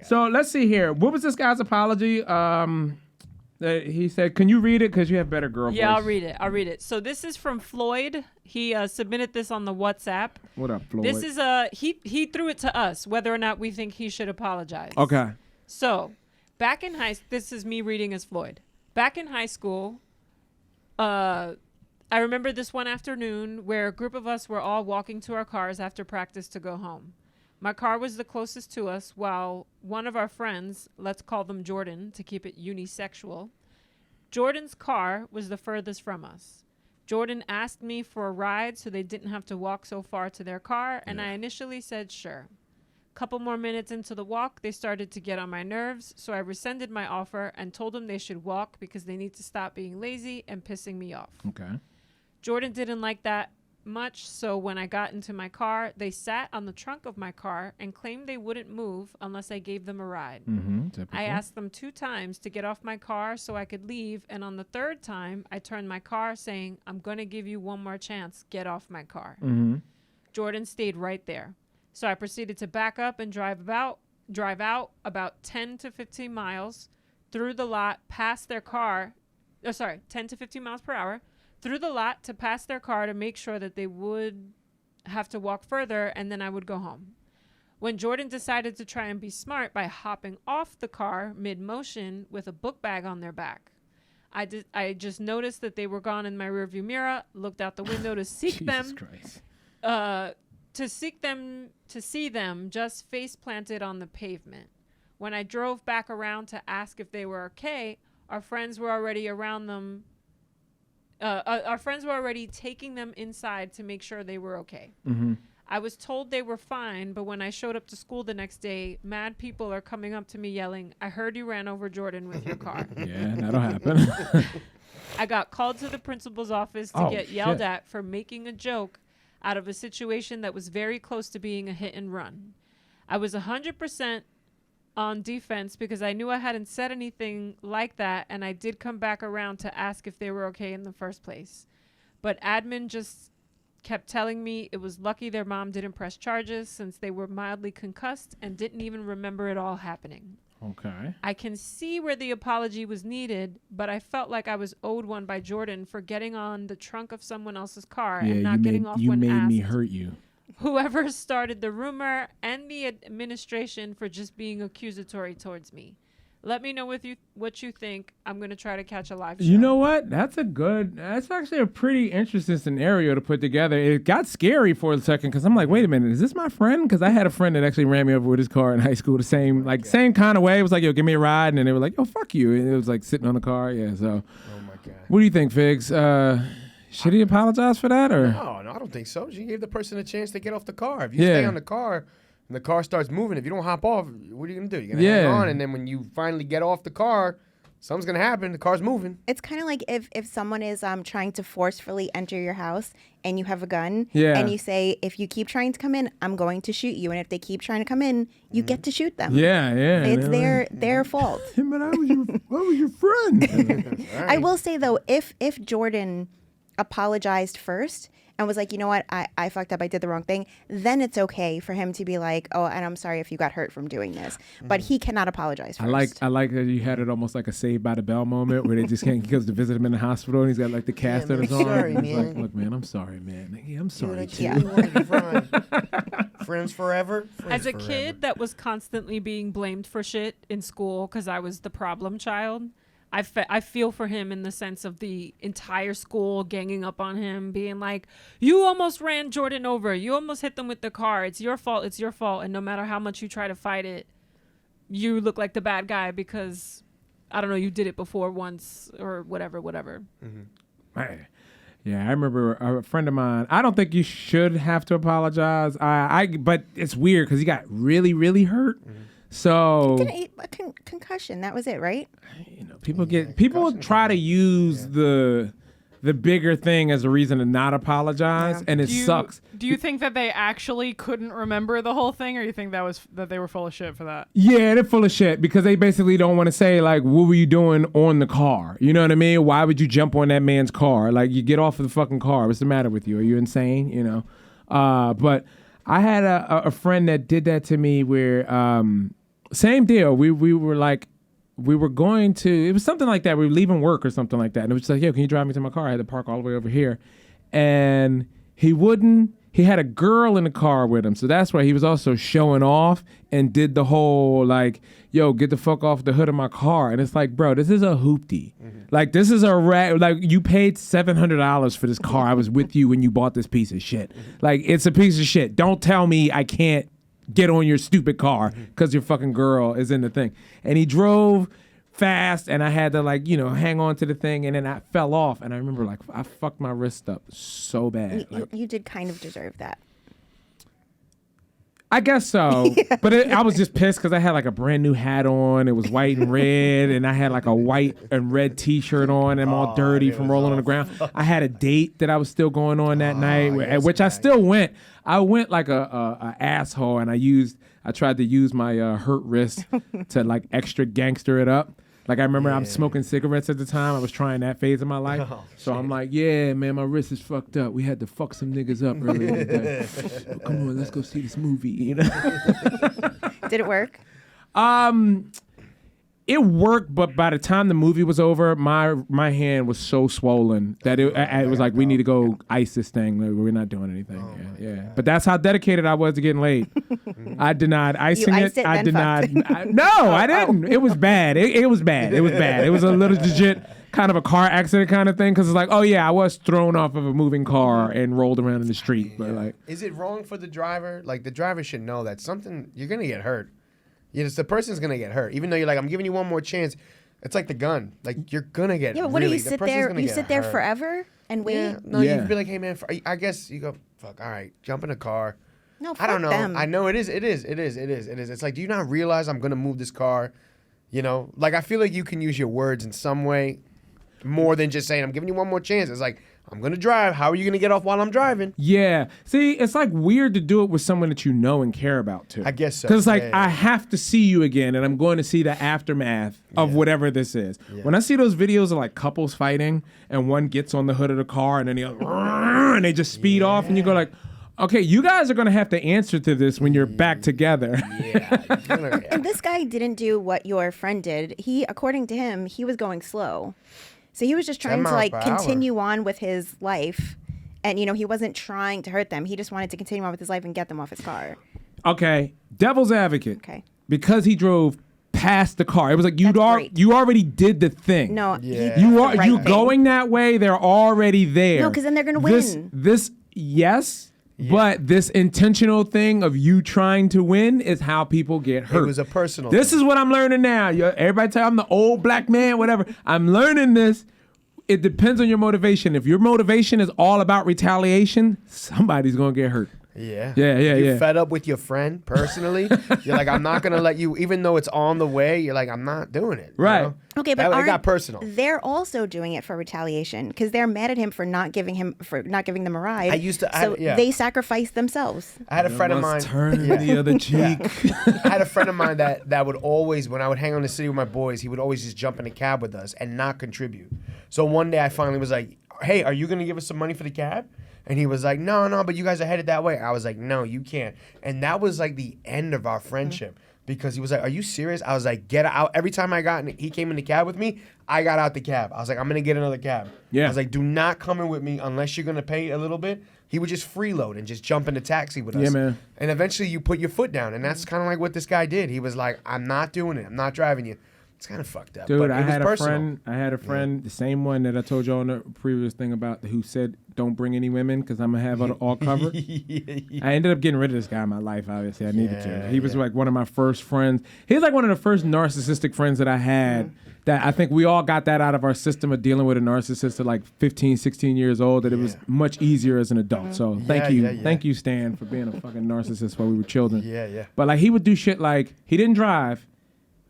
So let's see here. What was this guy's apology? He said, "Can you read it? Because you have better girl voice." Yeah, I'll read it. So this is from Floyd. He submitted this on the WhatsApp. What up, Floyd? This is he threw it to us whether or not we think he should apologize. Okay. So, back in this is me reading as Floyd. Back in high school, I remember this one afternoon where a group of us were all walking to our cars after practice to go home. My car was the closest to us, while one of our friends, let's call them Jordan to keep it unisexual, Jordan's car was the furthest from us. Jordan asked me for a ride so they didn't have to walk so far to their car, and I initially said sure. Couple more minutes into the walk, they started to get on my nerves, so I rescinded my offer and told them they should walk because they need to stop being lazy and pissing me off. Okay. Jordan didn't like that much, so when I got into my car, they sat on the trunk of my car and claimed they wouldn't move unless I gave them a ride. I asked them 2 times to get off my car so I could leave, and on the 3rd time, I turned my car saying, "I'm going to give you one more chance, get off my car." Jordan stayed right there. So I proceeded to back up and drive out about 10 to 15 miles through the lot past their car. 10 to 15 miles per hour through the lot to pass their car to make sure that they would have to walk further, and then I would go home. When Jordan decided to try and be smart by hopping off the car mid-motion with a book bag on their back, I just noticed that they were gone in my rearview mirror, looked out the window to seek them. To see them just face planted on the pavement. When I drove back around to ask if they were okay, our friends were already around them. Our friends were already taking them inside to make sure they were okay. I was told they were fine, but when I showed up to school the next day, mad people are coming up to me yelling, "I heard you ran over Jordan with your car." Yeah, that'll happen. I got called to the principal's office to get yelled at for making a joke out of a situation that was very close to being a hit and run. I was 100% on defense because I knew I hadn't said anything like that, and I did come back around to ask if they were okay in the first place. But admin just kept telling me it was lucky their mom didn't press charges since they were mildly concussed and didn't even remember it all happening. Okay. I can see where the apology was needed, but I felt like I was owed one by Jordan for getting on the trunk of someone else's car and not getting off when asked. You made me hurt you. Whoever started the rumor and the administration for just being accusatory towards me. Let me know what you think. I'm going to try to catch a live show. You know what? That's actually a pretty interesting scenario to put together. It got scary for a second because I'm like, wait a minute, is this my friend? Because I had a friend that actually ran me over with his car in high school the same kind of way. It was like, yo, give me a ride. And then they were like, yo, fuck you. And it was like sitting on the car. Yeah, so. Oh, my God. What do you think, Figs? Should he apologize for that? Or? No, I don't think so. You gave the person a chance to get off the car. If you stay on the car and the car starts moving, if you don't hop off, what are you going to do? You're going to hang on, and then when you finally get off the car, something's going to happen. The car's moving. It's kind of like if someone is trying to forcefully enter your house and you have a gun and you say, if you keep trying to come in, I'm going to shoot you. And if they keep trying to come in, you get to shoot them. Yeah. It's their fault. But I was your friend. Right. I will say, though, if Jordan apologized first and was like, you know what, I fucked up, I did the wrong thing, then it's okay for him to be like, oh, and I'm sorry if you got hurt from doing this. But he cannot apologize first. I like that you had it almost like a Saved by the Bell moment where they just can't, he goes to visit him in the hospital and he's got like the cast on his arm. Sorry, he's man. like, look, man, I'm sorry, man. Yeah, I'm sorry too. Friends forever. As a kid that was constantly being blamed for shit in school because I was the problem child, I feel for him in the sense of the entire school ganging up on him, being like, you almost ran Jordan over. You almost hit them with the car. It's your fault. It's your fault. And no matter how much you try to fight it, you look like the bad guy because, I don't know, you did it before once or whatever. Right. Yeah, I remember a friend of mine. I don't think you should have to apologize. But it's weird because he got really, really hurt. So concussion, that was it, right? You know, people try to use the bigger thing as a reason to not apologize, and it sucks. Do you think that they actually couldn't remember the whole thing, or you think that they were full of shit for that? Yeah, they're full of shit because they basically don't want to say like, what were you doing on the car? You know what I mean? Why would you jump on that man's car? Like, you get off of the fucking car. What's the matter with you? Are you insane? You know? But I had a friend that did that to me where same deal. We were like, we were going to, it was something like that. We were leaving work or something like that. And it was just like, yo, can you drive me to my car? I had to park all the way over here. And he wouldn't. He had a girl in the car with him. So that's why he was also showing off and did the whole like, yo, get the fuck off the hood of my car. And it's like, bro, this is a hoopty. Like, this is a like, you paid $700 for this car. I was with you when you bought this piece of shit. Like, it's a piece of shit. Don't tell me I can't get on your stupid car because your fucking girl is in the thing. And he drove fast, and I had to like, you know, hang on to the thing, and then I fell off, and I remember like I fucked my wrist up so bad. You did kind of deserve that. I guess so, but I was just pissed because I had like a brand new hat on. It was white and red, and I had like a white and red T-shirt on. And I'm all dirty from rolling on the ground. I had a date that I was still going on that night, which I still went. I went like a asshole, and I tried to use my hurt wrist to like extra gangster it up. Like, I remember I'm smoking cigarettes at the time. I was trying that phase of my life. So I'm like, yeah, man, my wrist is fucked up. We had to fuck some niggas up earlier today. So come on, let's go see this movie, you know? Did it work? It worked, but by the time the movie was over, my hand was so swollen that it was like, we need to go ice this thing. Like, we're not doing anything. Yeah. But that's how dedicated I was to getting laid. I denied icing it. I denied. No, I didn't. It was bad. It was bad. It was bad. It was a little legit kind of a car accident kind of thing, because it's like, oh yeah, I was thrown off of a moving car and rolled around in the street. But like, is it wrong for the driver? Like, the driver should know that something, you're gonna get hurt. Yes, the person's gonna get hurt, even though you're like, I'm giving you one more chance. It's like the gun, like you're gonna get. Yeah, but what do you sit there? You sit there forever and wait. Yeah, no, you'd be like, hey man, I guess you go, fuck, all right, jump in a car. No, fuck I don't know. them. I know it is. It's like, do you not realize I'm gonna move this car? You know, like I feel like you can use your words in some way more than just saying I'm giving you one more chance. It's like, I'm going to drive. How are you going to get off while I'm driving? Yeah. See, it's like weird to do it with someone that you know and care about too. I guess so. Because it's like, I have to see you again, and I'm going to see the aftermath of whatever this is. Yeah. When I see those videos of like couples fighting and one gets on the hood of the car and then and they just speed off, and you go like, okay, you guys are going to have to answer to this when you're back together. And this guy didn't do what your friend did. He, according to him, he was going slow. So he was just trying to like continue on with his life. And, you know, he wasn't trying to hurt them. He just wanted to continue on with his life and get them off his car. Okay. Devil's advocate. Okay. Because he drove past the car. It was like you already did the thing. No. You going that way, they're already there. No, because then they're going to win. Yes. Yeah. But this intentional thing of you trying to win is how people get hurt. It was a personal This thing. is what I'm learning now. Everybody tell I'm the old black man, whatever. I'm learning this. It depends on your motivation. If your motivation is all about retaliation, somebody's going to get hurt. Yeah. You're fed up with your friend personally. You're like, I'm not going to let you, even though it's on the way, you're like, I'm not doing it. Right. You know? Okay, but it got personal. They're also doing it for retaliation because they're mad at him for not giving them a ride. They sacrificed themselves. I had a friend of mine. Turn the other cheek. I had a friend of mine that would always, when I would hang on the city with my boys, he would always just jump in a cab with us and not contribute. So one day I finally was like, hey, are you going to give us some money for the cab? And he was like, no, but you guys are headed that way. I was like, no, you can't. And that was like the end of our friendship because he was like, are you serious? I was like, get out. Every time he came in the cab with me, I got out the cab. I was like, I'm going to get another cab. Yeah. I was like, do not come in with me unless you're going to pay a little bit. He would just freeload and just jump in the taxi with us. Yeah, man. And eventually you put your foot down. And that's kind of like what this guy did. He was like, I'm not doing it. I'm not driving you. It's kind of fucked up. Dude, I had a friend, the same one that I told you on the previous thing about, who said, don't bring any women because I'm going to have it all covered. I ended up getting rid of this guy in my life, obviously. I needed to. He was like one of my first friends. He was like one of the first narcissistic friends that I had. That I think we all got that out of our system of dealing with a narcissist at like 15, 16 years old, that it was much easier as an adult. So thank you, Stan, for being a fucking narcissist while we were children. Yeah. But like he would do shit like, he didn't drive.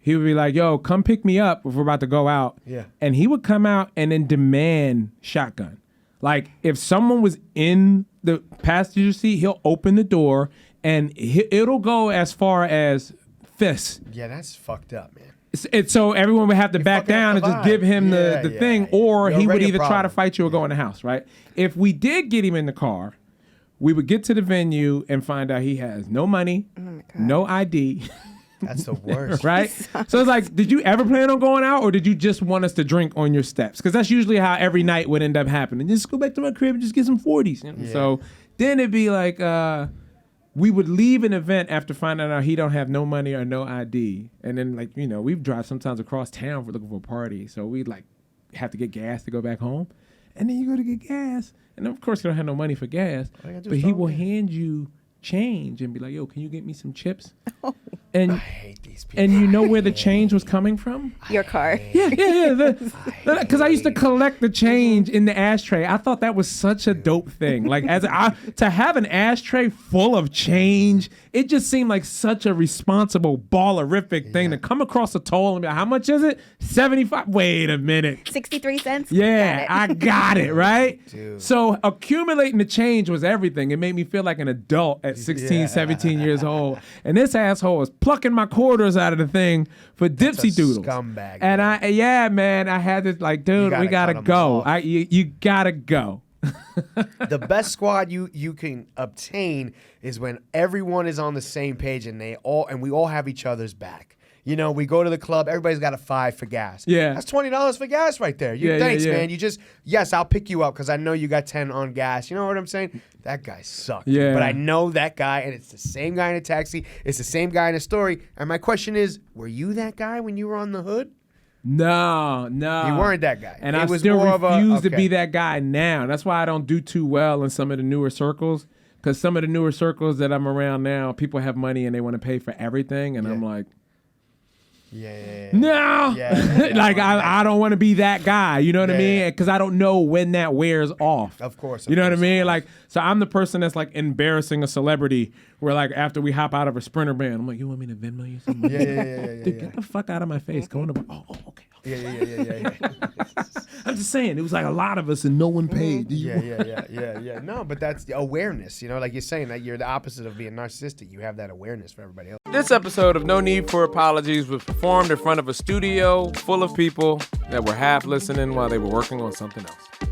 He would be like, yo, come pick me up if we're about to go out. Yeah. And he would come out and then demand shotgun. Like, if someone was in the passenger seat, he'll open the door and it'll go as far as fists. Yeah, that's fucked up, man. So everyone would have to back down and just give him the thing, or he would either try to fight you or go in the house, right? If we did get him in the car, we would get to the venue and find out he has no money, no ID. That's the worst. Right? So it's like, did you ever plan on going out, or did you just want us to drink on your steps? Because that's usually how every night would end up happening. Just go back to my crib and just get some 40s. You know? Yeah. So then it'd be like, we would leave an event after finding out he don't have no money or no ID. And then, like, you know, we've drive sometimes across town for looking for a party. So we'd, like, have to get gas to go back home. And then you go to get gas. And, of course, you don't have no money for gas. But he will hand you change and be like, yo, can you get me some chips? And I hate these people. and you know where the change was coming from? Your car. Yeah. Because I used to collect the change in the ashtray. I thought that was such a dope thing. Like, to have an ashtray full of change, it just seemed like such a responsible, ballerific thing to come across a toll and be like, how much is it? 75. Wait a minute. 63 cents? Yeah, I got it, right? Dude. So accumulating the change was everything. It made me feel like an adult at 16, 17 years old. And this asshole was plucking my quarters out of the thing for dipsy doodles. Scumbag. And man. I had to like, dude, we gotta cut 'em go. off. You gotta go. The best squad you can obtain is when everyone is on the same page and we all have each other's back. You know, we go to the club, everybody's got a $5 for gas. Yeah. That's $20 for gas right there. Thanks, man. Yes, I'll pick you up because I know you got 10 on gas. You know what I'm saying? That guy sucked. Yeah. But I know that guy, and it's the same guy in a taxi. It's the same guy in a story. And my question is, were you that guy when you were on the hood? No. You weren't that guy. And It I was still more of a- refuse to okay. be that guy now. That's why I don't do too well in some of the newer circles. Because some of the newer circles that I'm around now, people have money and they want to pay for everything. And I'm like, Yeah. no, Yeah. like I don't want to be that guy. You know what I mean? Because I don't know when that wears off. Of course. You know what I mean? Like, so I'm the person that's like embarrassing a celebrity. Where like after we hop out of a Sprinter band, I'm like, you want me to Venmo you some money? Dude, get the fuck out of my face. Go on the. Oh, okay. Yeah. I'm just saying, it was like a lot of us and no one paid. Do you Yeah. No, but that's the awareness. You know, like you're saying that you're the opposite of being narcissistic. You have that awareness for everybody else. This episode of No Need for Apologies was performed in front of a studio full of people that were half listening while they were working on something else.